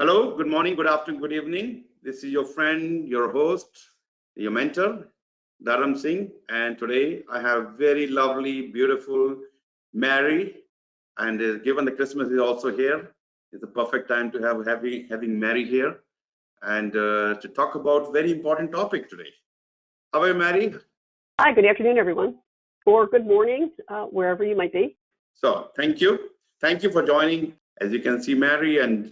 Hello, good morning, good afternoon, good evening. This is your friend, your host, your mentor, Dharam Singh. And today I have very lovely, beautiful Mary. And given the Christmas is also here, it's a perfect time to have having Mary here and to talk about very important topic today. How are you, Mary? Hi, good afternoon, everyone, or good morning, wherever you might be. So thank you. Thank you for joining. As you can see, Mary, and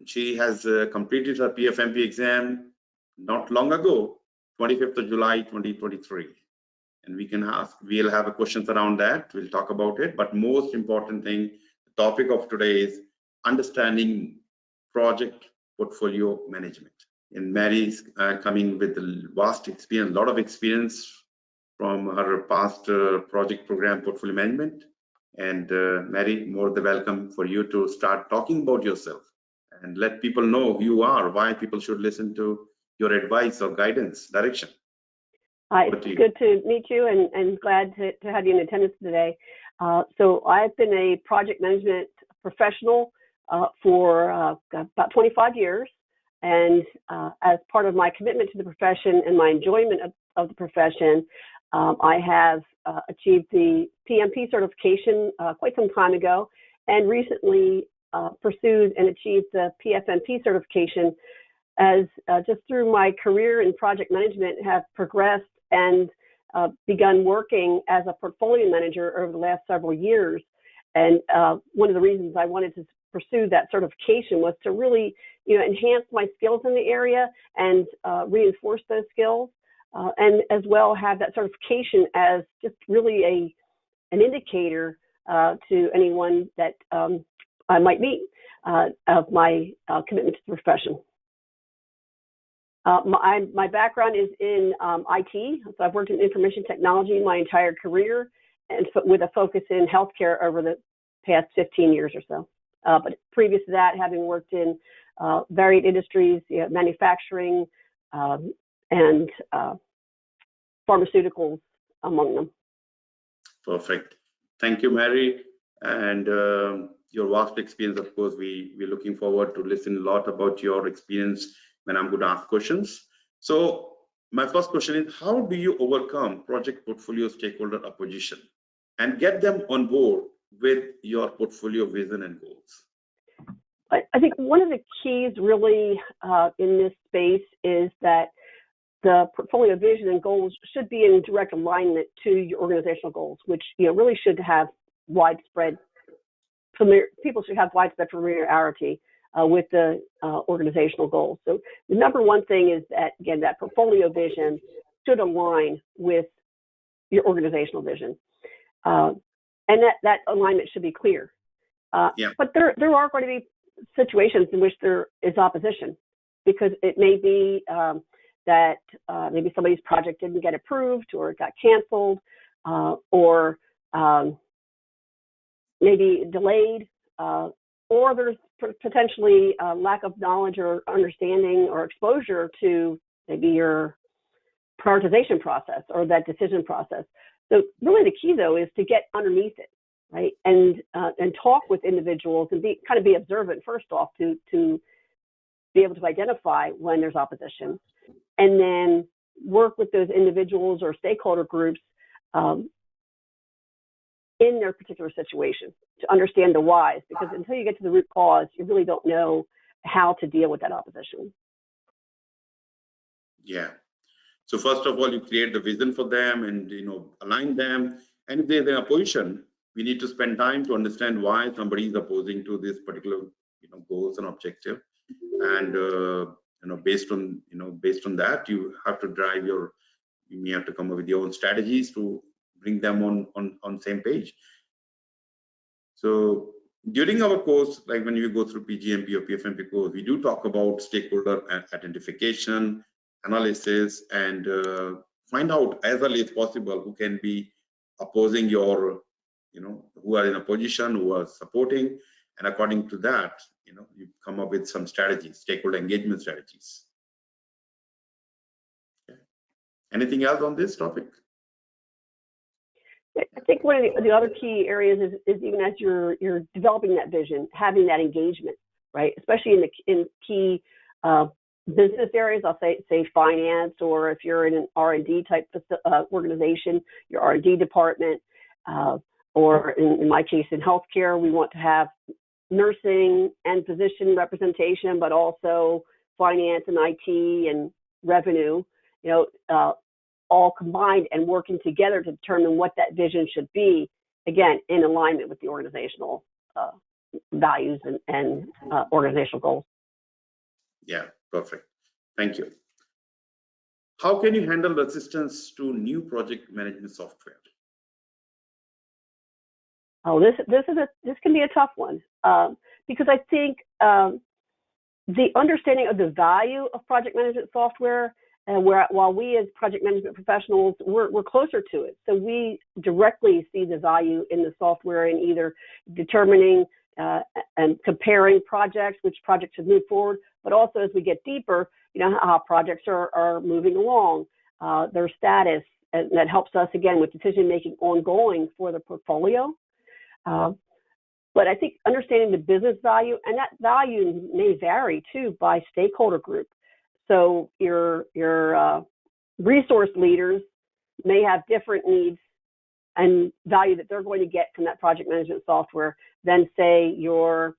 she has completed her PfMP exam not long ago, 25th of July, 2023. And we'll have a questions around that. We'll talk about it. But most important thing, the topic of today is understanding project portfolio management. And Mary's coming with a vast experience, a lot of experience from her past project program portfolio management. And Mary, more than welcome for you to start talking about yourself and let people know who you are, why people should listen to your advice or guidance, direction. Hi, it's good to meet you and glad to have you in attendance today. So I've been a project management professional for about 25 years. And as part of my commitment to the profession and my enjoyment of the profession, I have achieved the PMP certification quite some time ago, and recently pursued and achieved the PfMP certification as just through my career in project management have progressed and begun working as a portfolio manager over the last several years. And one of the reasons I wanted to pursue that certification was to really enhance my skills in the area and reinforce those skills. And as well have that certification as just really an indicator to anyone that I might meet of my commitment to the profession. My background is in IT, so I've worked in information technology my entire career, and with a focus in healthcare over the past 15 years or so. But previous to that, having worked in varied industries, manufacturing, and pharmaceuticals among them. Perfect. Thank you, Mary. And your vast experience, of course, we're looking forward to listen a lot about your experience when I'm going to ask questions. So my first question is, how do you overcome project portfolio stakeholder opposition and get them on board with your portfolio vision and goals? I think one of the keys really in this space is that the portfolio vision and goals should be in direct alignment to your organizational goals, which really should have widespread familiarity with the organizational goals. So the number one thing is that, again, that portfolio vision should align with your organizational vision, and that alignment should be clear. But there are going to be situations in which there is opposition, because it may be that maybe somebody's project didn't get approved, or it got canceled, or maybe delayed, or there's potentially a lack of knowledge or understanding or exposure to maybe your prioritization process or that decision process. So really the key, though, is to get underneath it, right? And talk with individuals and be observant first off to be able to identify when there's opposition, and then work with those individuals or stakeholder groups in their particular situation to understand the whys, because until you get to the root cause, you really don't know how to deal with that opposition. Yeah. So first of all, you create the vision for them and align them. And if they're in opposition, we need to spend time to understand why somebody is opposing to this particular goals and objective. And based on that, you have to you may have to come up with your own strategies to bring them on same page. So during our course, like when we go through PgMP or PfMP course, we do talk about stakeholder identification, analysis, and find out as early as possible who can be opposing your, who are in opposition, who are supporting, and according to that, you come up with some strategies, stakeholder engagement strategies. Okay. Anything else on this topic? I think one of the other key areas is even as you're developing that vision, having that engagement, right? Especially in key business areas. I'll say finance, or if you're in an R&D type organization, your R&D department, or in my case in healthcare, we want to have nursing and physician representation, but also finance and IT and revenue, all combined and working together to determine what that vision should be, again, in alignment with the organizational values and organizational goals. Yeah, perfect. Thank you. How can you handle resistance to new project management software? Oh, this can be a tough one, because I think the understanding of the value of project management software, and while we as project management professionals, we're closer to it. So we directly see the value in the software in either determining and comparing projects, which projects should move forward, but also as we get deeper, how projects are moving along, their status, and that helps us, again, with decision-making ongoing for the portfolio. But I think understanding the business value, and that value may vary too by stakeholder group. So your resource leaders may have different needs and value that they're going to get from that project management software than, say, your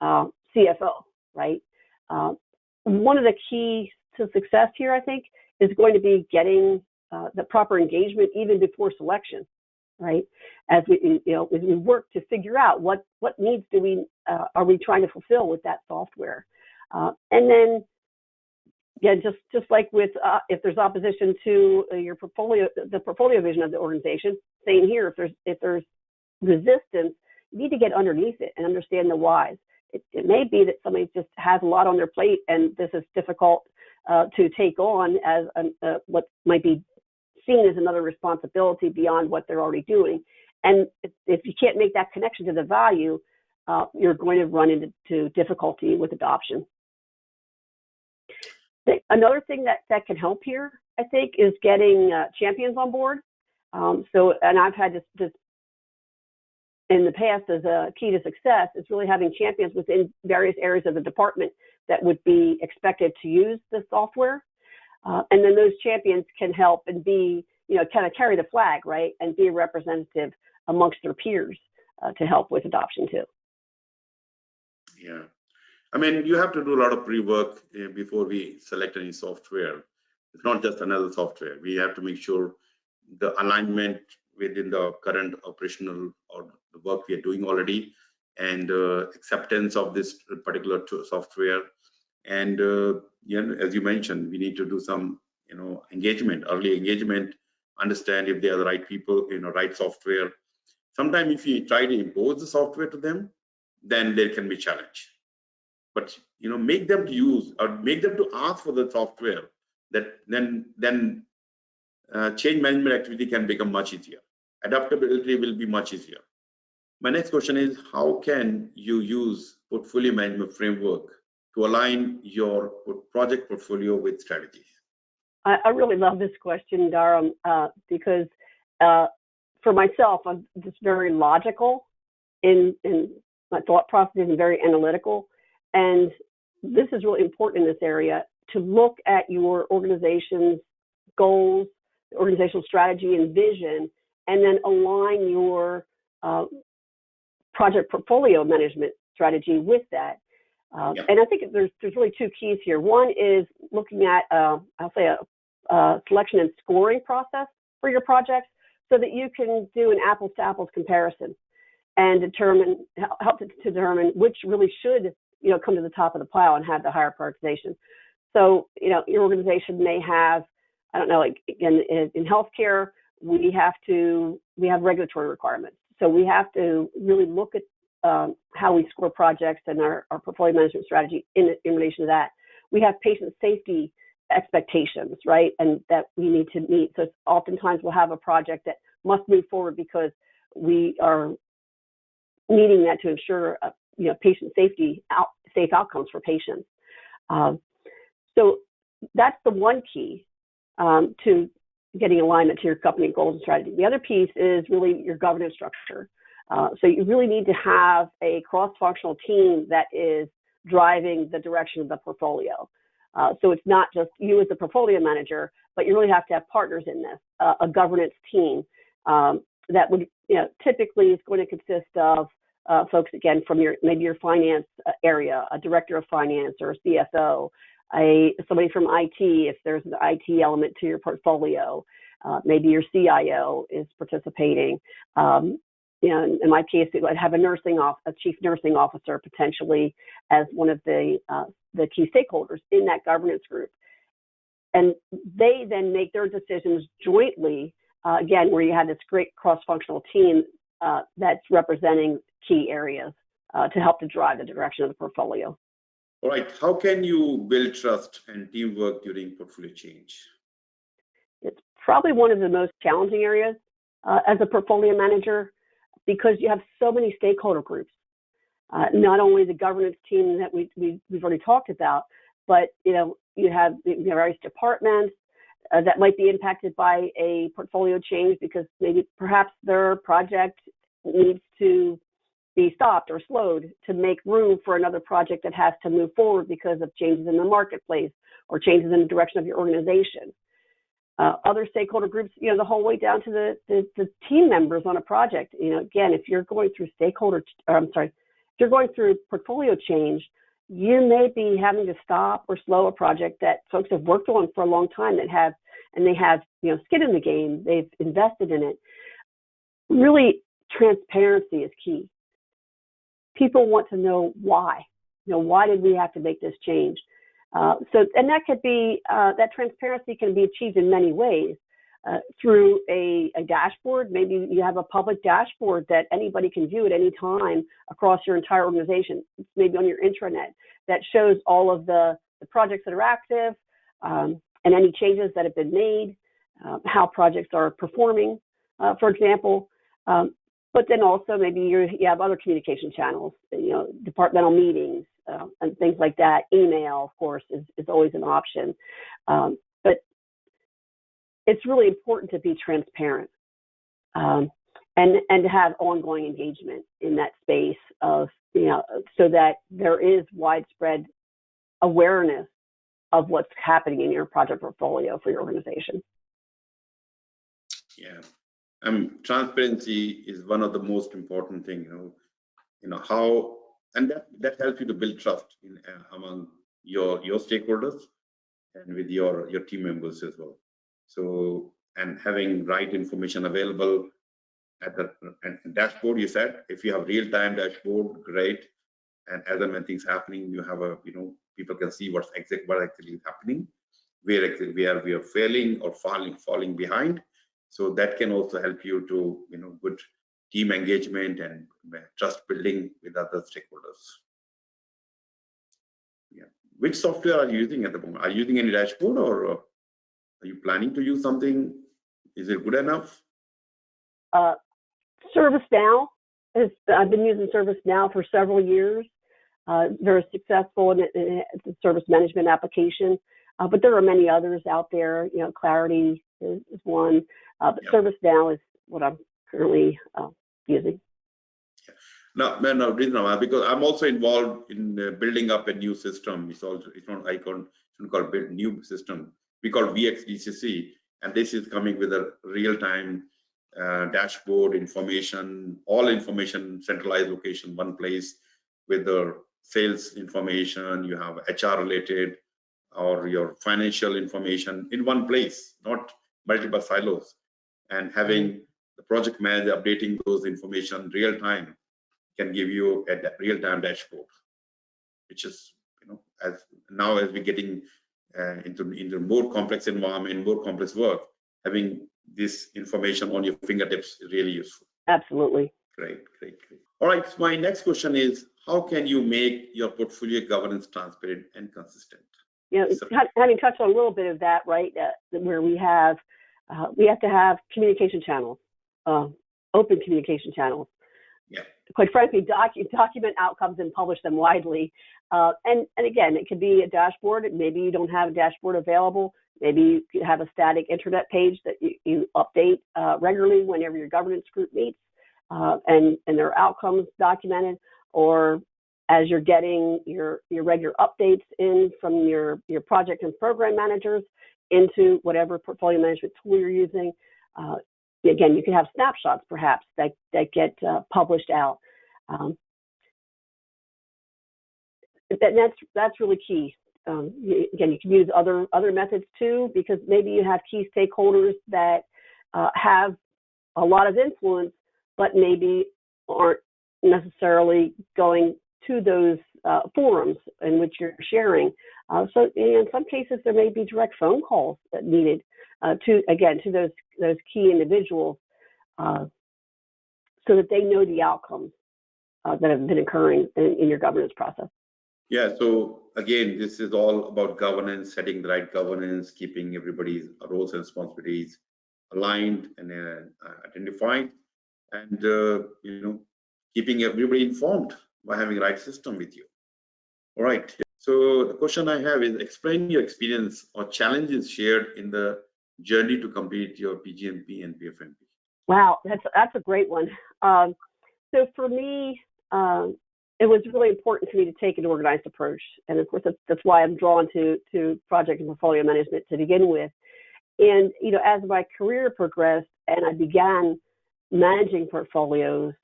CFO, right? One of the keys to success here, I think, is going to be getting the proper engagement even before selection, right? As we work to figure out what needs are we trying to fulfill with that software, and then. Yeah, just like with if there's opposition to your portfolio, the portfolio vision of the organization, same here. If there's resistance, you need to get underneath it and understand the whys. It may be that somebody just has a lot on their plate, and this is difficult to take on as what might be seen as another responsibility beyond what they're already doing. And if you can't make that connection to the value, you're going to run into difficulty with adoption. Another thing that can help here, I think, is getting champions on board. And I've had this in the past as a key to success, is really having champions within various areas of the department that would be expected to use the software. And then those champions can help and be, kind of carry the flag, right, and be a representative amongst their peers to help with adoption too. Yeah. I mean, you have to do a lot of pre-work before we select any software. It's not just another software. We have to make sure the alignment within the current operational or the work we are doing already, and acceptance of this particular software. And as you mentioned, we need to do some engagement, early engagement, understand if they are the right people, right software. Sometimes if you try to impose the software to them, then there can be challenge. But make them to use or make them to ask for the software. That then change management activity can become much easier. Adaptability will be much easier. My next question is, how can you use portfolio management framework to align your project portfolio with strategies? I really love this question, Dharam, because for myself, I'm just very logical in my thought process and very analytical. And this is really important in this area, to look at your organization's goals, organizational strategy and vision, and then align your project portfolio management strategy with that. And I think there's really two keys here. One is looking at, I'll say, a selection and scoring process for your projects, so that you can do an apples to apples comparison and help to determine which really should come to the top of the pile and have the higher prioritization. So, your organization may have, I don't know, like in healthcare, we have regulatory requirements. So we have to really look at how we score projects and our portfolio management strategy in relation to that. We have patient safety expectations, right? And that we need to meet. So oftentimes we'll have a project that must move forward because we are needing that to ensure patient safety, safe outcomes for patients. So that's the one key to getting alignment to your company goals and strategy. The other piece is really your governance structure. So you really need to have a cross-functional team that is driving the direction of the portfolio. So it's not just you as the portfolio manager, but you really have to have partners in this, a governance team that would, typically is going to consist of folks, again, from maybe your finance area, a director of finance or a CFO, somebody from IT, if there's an IT element to your portfolio, maybe your CIO is participating. In my case, I'd have a chief nursing officer potentially as one of the key stakeholders in that governance group. And they then make their decisions jointly, again, where you have this great cross-functional team that's representing key areas to help to drive the direction of the portfolio. All right. How can you build trust and teamwork during portfolio change? It's probably one of the most challenging areas as a portfolio manager, because you have so many stakeholder groups. Not only the governance team that we've already talked about, but you have various departments that might be impacted by a portfolio change because perhaps their project needs to be stopped or slowed to make room for another project that has to move forward because of changes in the marketplace or changes in the direction of your organization. Other stakeholder groups, the whole way down to the team members on a project. Again, if you're going through if you're going through portfolio change, you may be having to stop or slow a project that folks have worked on for a long time they have skin in the game. They've invested in it. Really, transparency is key. People want to know why. Why did we have to make this change? And that could be that transparency can be achieved in many ways through a dashboard. Maybe you have a public dashboard that anybody can view at any time across your entire organization. It's maybe on your intranet that shows all of the projects that are active and any changes that have been made, how projects are performing, for example. But then also maybe you have other communication channels, departmental meetings and things like that. Email, of course, is always an option. But it's really important to be transparent and to have ongoing engagement in that space of, so that there is widespread awareness of what's happening in your project portfolio for your organization. Yeah. Transparency is one of the most important things, how, and that helps you to build trust among your stakeholders and with your team members as well. So, and having right information available at the dashboard, you said, if you have real-time dashboard, great. And as and when things happening, you have people can see what actually is happening, where we are failing or falling behind. So that can also help you to, good team engagement and trust building with other stakeholders. Yeah. Which software are you using at the moment? Are you using any dashboard, or are you planning to use something? Is it good enough? ServiceNow I've been using ServiceNow for several years. Very successful in it's a service management application, but there are many others out there. Clarity is one. But ServiceNow is what I'm currently using. No, because I'm also involved in building up a new system. It's not icon, it's called build new system. We call VXDCC, and this is coming with a real-time dashboard information, all information, centralized location, one place with the sales information. You have HR related or your financial information in one place, not multiple silos. And having the project manager updating those information real time can give you a real-time dashboard, which is, as we're getting into more complex environment, more complex work, having this information on your fingertips is really useful. Absolutely. Great. All right, so my next question is, how can you make your portfolio governance transparent and consistent? Having touched on a little bit of that, right, where we have to have communication channels, open communication channels. Yeah. Quite frankly, document outcomes and publish them widely. And again, it could be a dashboard. Maybe you don't have a dashboard available. Maybe you could have a static intranet page that you update regularly whenever your governance group meets, and their outcomes documented. Or as you're getting your regular updates in from your project and program managers into whatever portfolio management tool you're using. Again, you can have snapshots perhaps that get published out. That's really key. Again, you can use other methods too, because maybe you have key stakeholders that have a lot of influence, but maybe aren't necessarily going to those forums in which you're sharing. So in some cases, there may be direct phone calls that needed to those key individuals, so that they know the outcomes that have been occurring in your governance process. Yeah, so again, this is all about governance, setting the right governance, keeping everybody's roles and responsibilities aligned and identified, and keeping everybody informed by having the right system with you. All right. So the question I have is, explain your experience or challenges shared in the journey to complete your PgMP and PfMP. Wow, that's a great one. So for me, it was really important to me to take an organized approach, and of course that's why I'm drawn to project and portfolio management to begin with. And as my career progressed and I began managing portfolios,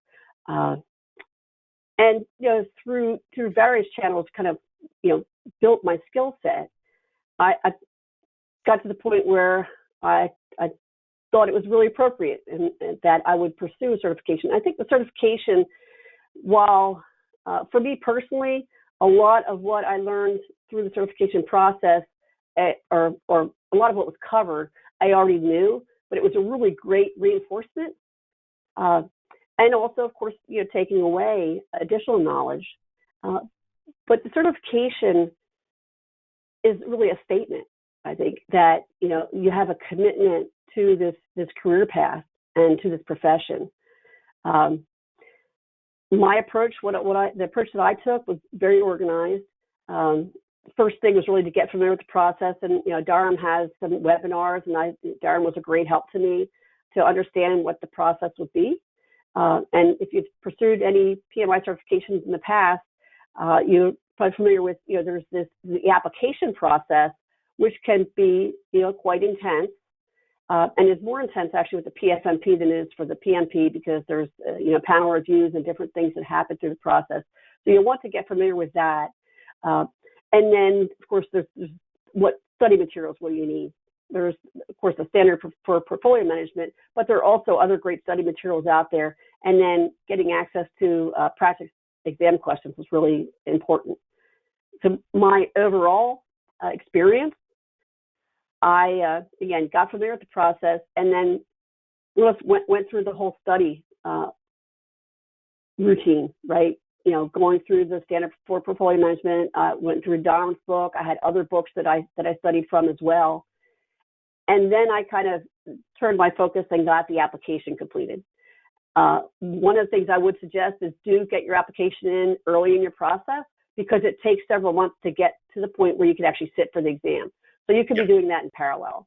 and through various channels, kind of built my skill set, I got to the point where I thought it was really appropriate and that I would pursue a certification. I think the certification, while for me personally, a lot of what I learned through the certification process, or a lot of what was covered, I already knew, but it was a really great reinforcement. And also, of course, taking away additional knowledge. But the certification is really a statement, I think, that you have a commitment to this career path and to this profession. My approach, the approach that I took was very organized. First thing was really to get familiar with the process, and Dharam has some webinars, and Dharam was a great help to me to understand what the process would be. And if you've pursued any PMI certifications in the past, you're probably familiar with there's the application process, which can be quite intense, and is more intense actually with the PfMP than it is for the PMP, because there's panel reviews and different things that happen through the process. So you want to get familiar with that. And then, of course, there's what study materials will you need. There's, of course, the standard for portfolio management, but there are also other great study materials out there. And then getting access to practice exam questions was really important. So my overall experience, I, again, got familiar with the process, and then went through the whole study routine, right? Going through the standard for portfolio management, went through Dharam's book. I had other books that I studied from as well. And then I kind of turned my focus and got the application completed. One of the things I would suggest is do get your application in early in your process, because it takes several months to get to the point where you can actually sit for the exam. So you could be doing that in parallel.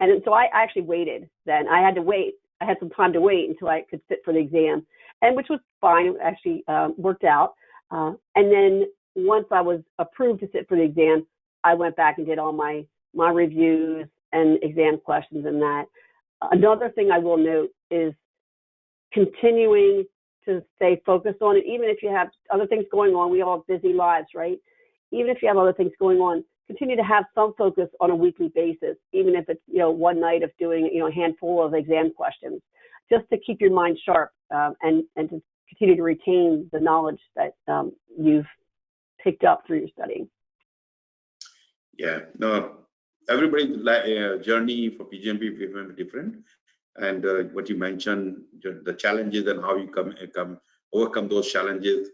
And so I actually waited then. I had to wait. I had some time to wait until I could sit for the exam, and which was fine. It actually worked out. And then once I was approved to sit for the exam, I went back and did all my reviews and exam questions and that. Another thing I will note is continuing to stay focused on it, even if you have other things going on. We all have busy lives, right? Even if you have other things going on, continue to have some focus on a weekly basis, even if it's one night of doing a handful of exam questions, just to keep your mind sharp and to continue to retain the knowledge that you've picked up through your studying. Yeah, no, everybody's journey for PgMP PfMP is different, and what you mentioned, the challenges and how you overcome those challenges,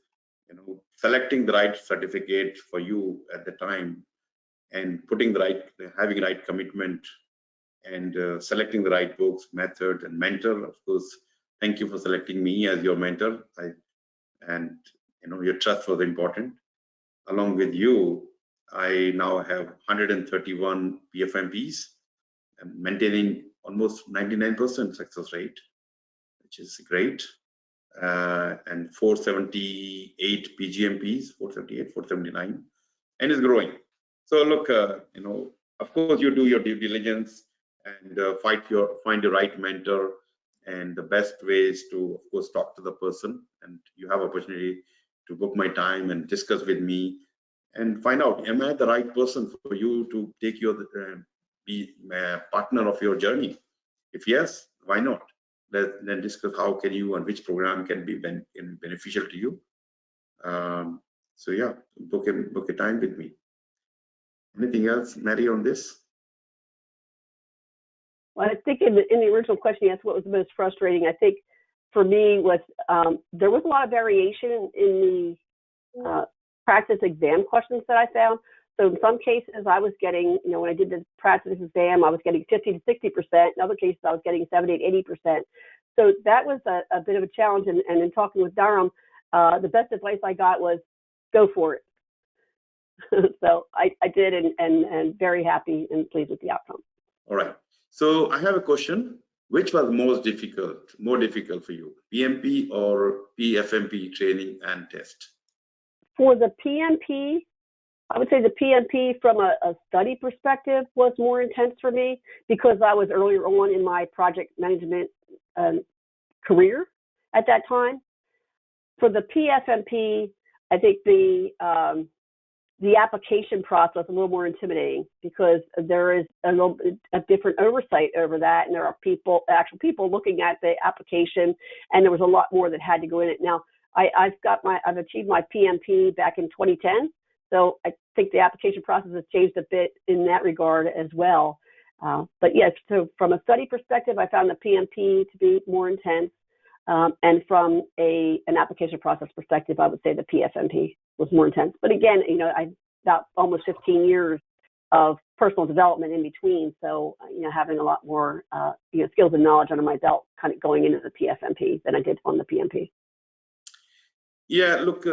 selecting the right certificate for you at the time, and having the right commitment, and selecting the right books, method, and mentor. Of course, thank you for selecting me as your mentor. Your trust was important. Along with you, I now have 131 PfMPs, and maintaining almost 99% success rate, which is great. and 478 PgMPs, 478, 479, and is growing. So look, of course, you do your due diligence and find your right mentor, and the best way is to, of course, talk to the person, and you have opportunity to book my time and discuss with me and find out, am I the right person for you to take your be a partner of your journey? If yes, why not? Then discuss how can you and which program can be beneficial to you. So yeah, book a time with me. Anything else, Mary, on this? Well, I think in the original question, you asked what was the most frustrating. I think for me was there was a lot of variation in the practice exam questions that I found. So in some cases, I was getting, when I did the practice exam, I was getting 50 to 60%. In other cases, I was getting 70 to 80%. So that was a bit of a challenge. And in talking with Dharam, the best advice I got was go for it. So I did, and very happy and pleased with the outcome. All right. So I have a question. Which was more difficult for you, PMP or PfMP training and test? For the PMP, I would say the PMP from a study perspective was more intense for me because I was earlier on in my project management career at that time. For the PfMP, I think the application process was a little more intimidating because there is a different oversight over that, and there are actual people looking at the application, and there was a lot more that had to go in it. Now, I've achieved my PMP back in 2010, so I think the application process has changed a bit in that regard as well. But yes, so from a study perspective, I found the PMP to be more intense, and from an application process perspective, I would say the PfMP was more intense. But again, I got almost 15 years of personal development in between, so having a lot more skills and knowledge under my belt, kind of going into the PfMP than I did on the PMP. Yeah, look,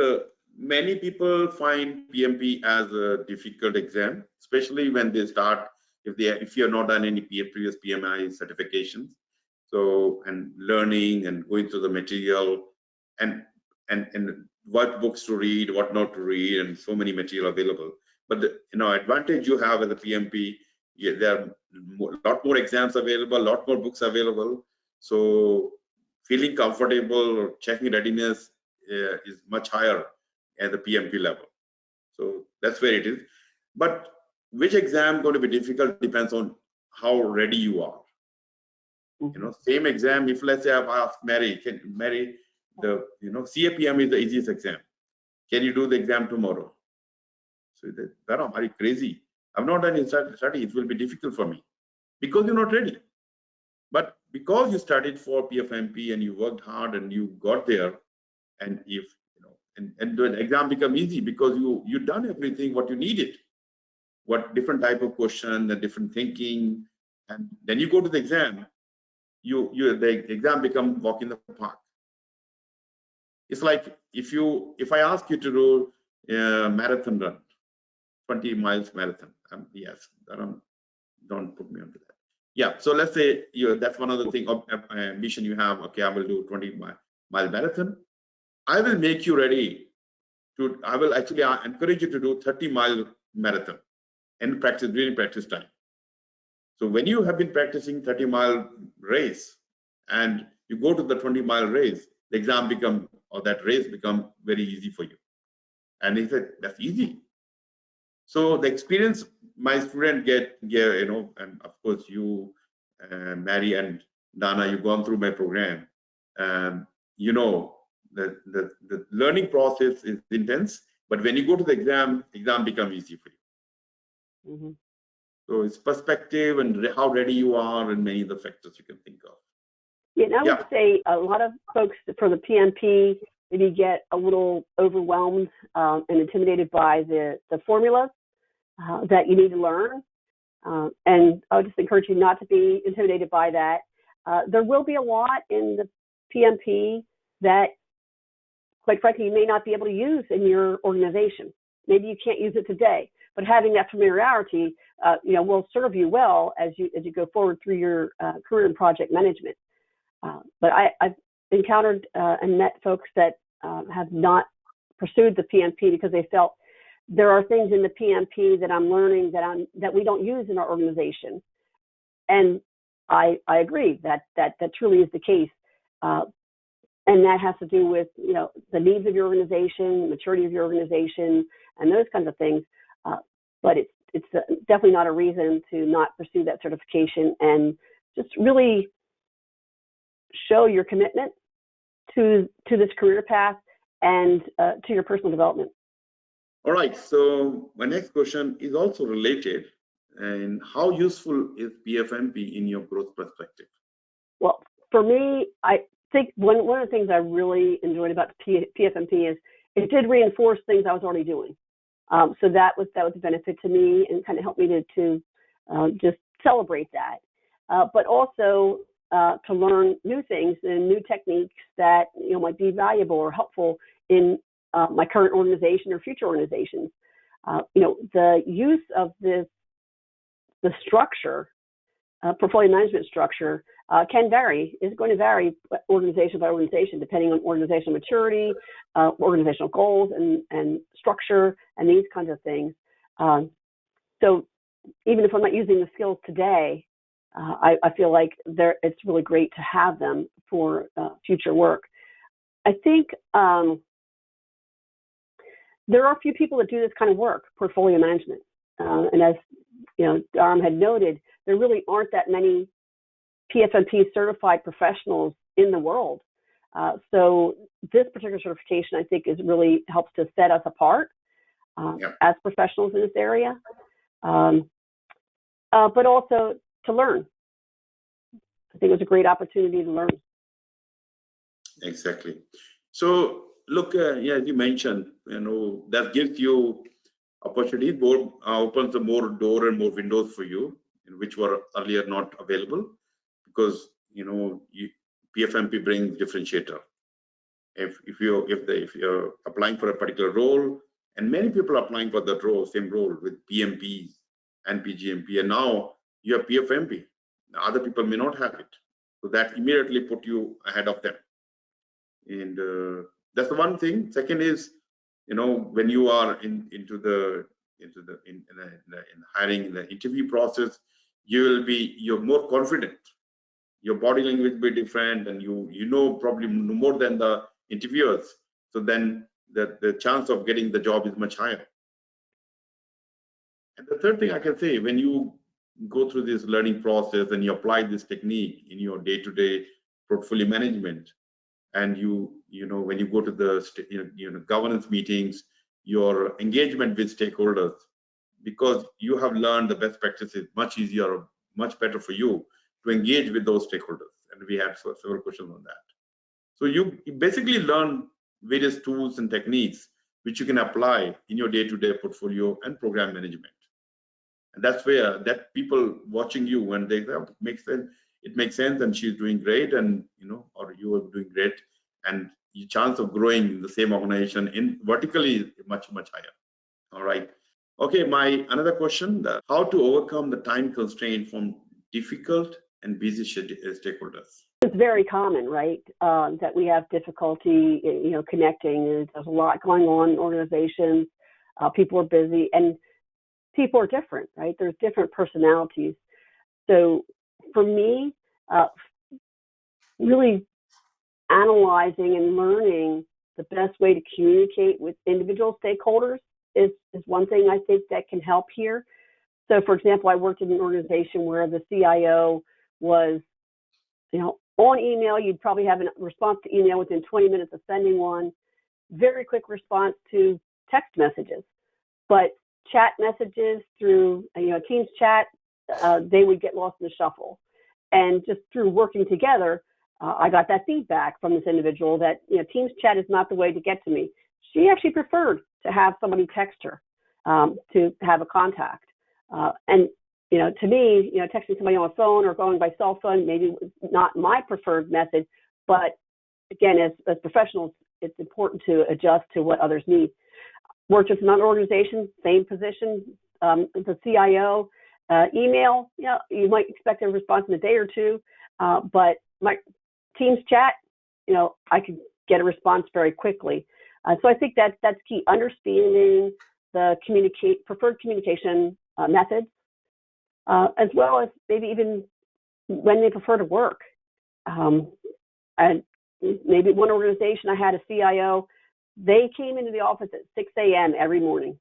many people find PMP as a difficult exam, especially when they start, if you have not done any previous PMI certifications. So, and learning and going through the material and what books to read, what not to read, and so many material available. But the advantage you have as a PMP, there are a lot more exams available, a lot more books available. So feeling comfortable or checking readiness is much higher at the PMP level. So that's where it is. But which exam going to be difficult depends on how ready you are. Same exam. If let's say I've asked Mary, the CAPM is the easiest exam. Can you do the exam tomorrow? So Dharam, are you crazy? I've not done study. It will be difficult for me because you're not ready. But because you studied for PfMP and you worked hard and you got there, and if and the exam become easy because you've done everything what you needed, what different type of question, the different thinking, and then you go to the exam. The exam become walk in the park. It's like if I ask you to do a marathon run, 20 miles marathon. Yes, don't put me onto that. Yeah, so let's say that's one of the thing of ambition you have. Okay, I will do 20-mile marathon. I will make you ready to. I will actually encourage you to do 30-mile marathon and practice during practice time. So when you have been practicing 30-mile race and you go to the 20-mile race, the exam that race become very easy for you. And he said, that's easy. So the experience my student get, and of course you, Mary and Dana, you've gone through my program. The learning process is intense, but when you go to the exam become easy for you. Mm-hmm. So it's perspective and how ready you are and many of the factors you can think of. Yeah, and I would say a lot of folks for the PMP maybe get a little overwhelmed and intimidated by the formulas that you need to learn. And I would just encourage you not to be intimidated by that. There will be a lot in the PMP that, quite frankly, you may not be able to use in your organization. Maybe you can't use it today, but having that familiarity, will serve you well as you go forward through your career in project management. But encountered and met folks that have not pursued the PMP because they felt there are things in the PMP that I'm learning that we don't use in our organization. And I agree that truly is the case. And that has to do with, the needs of your organization, the maturity of your organization, and those kinds of things. But it's definitely not a reason to not pursue that certification, and just really show your commitment to this career path and to your personal development. All right, so my next question is also related. And how useful is PfMP in your growth perspective? Well, for me, I think one of the things I really enjoyed about PfMP is it did reinforce things I was already doing. So that was a benefit to me, and kind of helped me to just celebrate that. But also to learn new things and new techniques that might be valuable or helpful in my current organization or future organizations. The use of the structure, portfolio management structure, is going to vary organization by organization, depending on organizational maturity, organizational goals and structure, and these kinds of things. So even if I'm not using the skills today, I feel like it's really great to have them for future work. I think there are a few people that do this kind of work, portfolio management. And as Dharam had noted, there really aren't that many PfMP certified professionals in the world. So this particular certification, I think, really helps to set us apart as professionals in this area, but also to learn. I think it was a great opportunity to learn. Exactly. So look, as you mentioned, that gives you opportunity, opens more door and more windows for you, which were earlier not available, because PfMP brings differentiator. If you're applying for a particular role, and many people are applying for that role, same role with PMP and PgMP, and now you have PfMP. Other people may not have it, so that immediately put you ahead of them. And that's the one thing. Second is, when you are in hiring, in the interview process, you're more confident. Your body language will be different, and you probably more than the interviewers. So then the chance of getting the job is much higher. And the third thing I can say, when you go through this learning process and you apply this technique in your day-to-day portfolio management, and when you go to the governance meetings, your engagement with stakeholders, because you have learned the best practices, much easier or much better for you to engage with those stakeholders. And we had several questions on that. So you basically learn various tools and techniques which you can apply in your day-to-day portfolio and program management. And that's where that people watching you, when they say, it makes sense, and she's doing great, and or you are doing great, and your chance of growing in the same organization in vertically is much higher. All right. Okay, my another question: how to overcome the time constraint from difficult and busy stakeholders? It's very common, right? That we have difficulty, connecting. There's a lot going on in organizations. People are busy, and people are different, right? There's different personalities. So for me, really analyzing and learning the best way to communicate with individual stakeholders is one thing I think that can help here. So for example, I worked in an organization where the CIO was, on email, you'd probably have a response to email within 20 minutes of sending one, very quick response to text messages. But chat messages through, Teams chat, they would get lost in the shuffle. And just through working together, I got that feedback from this individual that, Teams chat is not the way to get to me. She actually preferred to have somebody text her, to have a contact. And to me, texting somebody on a phone or going by cell phone, maybe not my preferred method, but again, as professionals, it's important to adjust to what others need. Worked with another organization, same position, the CIO, email, you might expect a response in a day or two, but my Teams chat, I could get a response very quickly. So I think that's key, understanding the preferred communication methods, as well as maybe even when they prefer to work. And maybe one organization, I had a CIO, they came into the office at 6 a.m. every morning,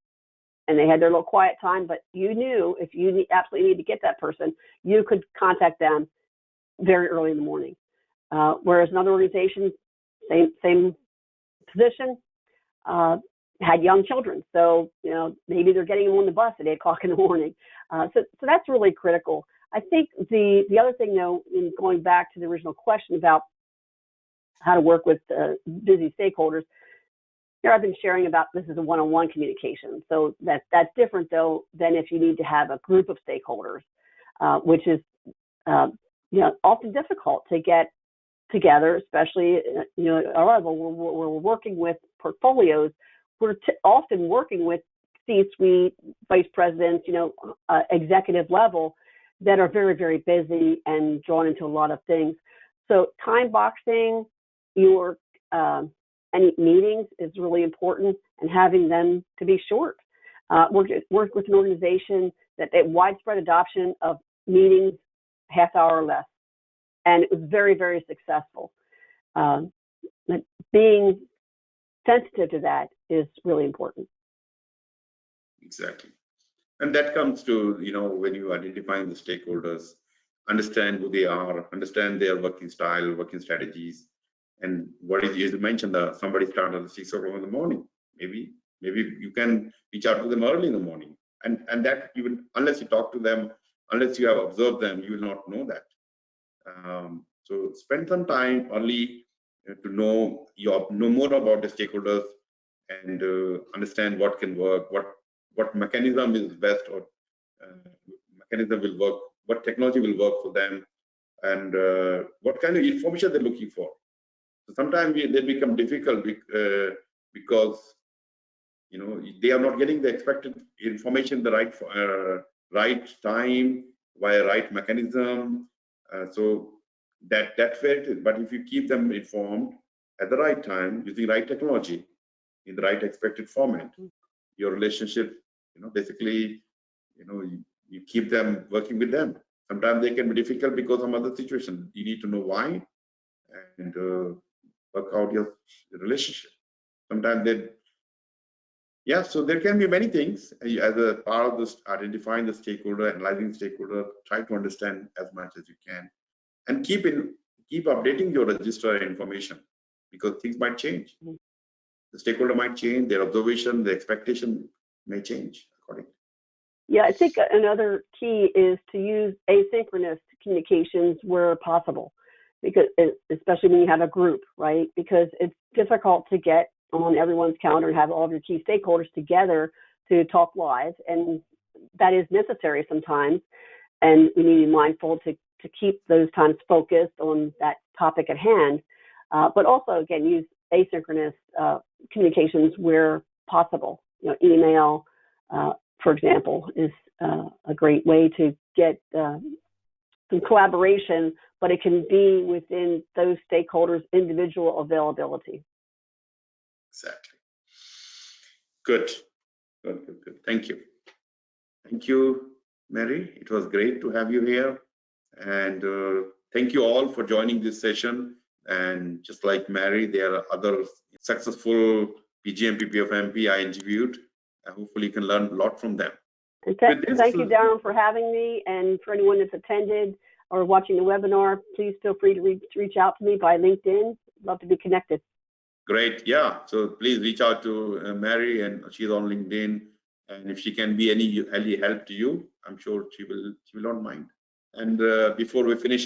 and they had their little quiet time, but you knew if you absolutely need to get that person, you could contact them very early in the morning. Whereas another organization, same position, had young children. So, maybe they're getting them on the bus at 8 o'clock in the morning. So that's really critical. I think the other thing, though, in going back to the original question about how to work with busy stakeholders, here I've been sharing about this is a one-on-one communication. So that's different, though, than if you need to have a group of stakeholders, which is often difficult to get together, especially at our level where we're working with portfolios. We're often working with C-suite, vice presidents, executive level that are very, very busy and drawn into a lot of things. So time boxing your any meetings is really important, and having them to be short. Work with an organization that widespread adoption of meetings, half hour or less, and it was very, very successful. Being sensitive to that is really important. Exactly. And that comes to, when you identify the stakeholders, understand who they are, understand their working style, working strategies, and what is, as you mentioned, somebody started at 6 o'clock in the morning. Maybe you can reach out to them early in the morning, and that even unless you talk to them, unless you have observed them, you will not know that. So spend some time early to know more about the stakeholders and understand what can work, what mechanism is best, or mechanism will work, what technology will work for them, and what kind of information they're looking for. So sometimes they become difficult because they are not getting the expected information the right time via right mechanism. So that's where it is. But if you keep them informed at the right time using right technology in the right expected format, your relationship, basically, you keep them working with them. Sometimes they can be difficult because of other situations. You need to know why and work out your relationship. Sometimes so there can be many things as a part of this, identifying the stakeholder, analyzing the stakeholder, try to understand as much as you can, and keep updating your register information, because things might change. The stakeholder might change, their observation, the expectation may change accordingly. Yeah, I think another key is to use asynchronous communications where possible, because especially when you have a group, right? Because it's difficult to get on everyone's calendar and have all of your key stakeholders together to talk live, and that is necessary sometimes. And we need to be mindful to keep those times focused on that topic at hand, but also again use asynchronous communications where possible. Email, for example, is a great way to get some collaboration, but it can be within those stakeholders' individual availability. Exactly. Good. Thank you. Thank you, Mary. It was great to have you here. And thank you all for joining this session. And just like Mary, there are other successful PgMP PfMP I interviewed. Hopefully you can learn a lot from them. And thank you, Dharam, for having me. And for anyone that's attended or watching the webinar, please feel free to reach out to me by LinkedIn. Love to be connected. Great. Yeah. So please reach out to Mary, and she's on LinkedIn. And if she can be any help to you, I'm sure she will not mind. And before we finish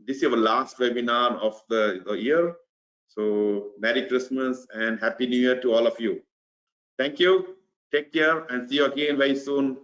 this is our last webinar of the year. So Merry Christmas and Happy New Year to all of you. Thank you. Take care and see you again very soon.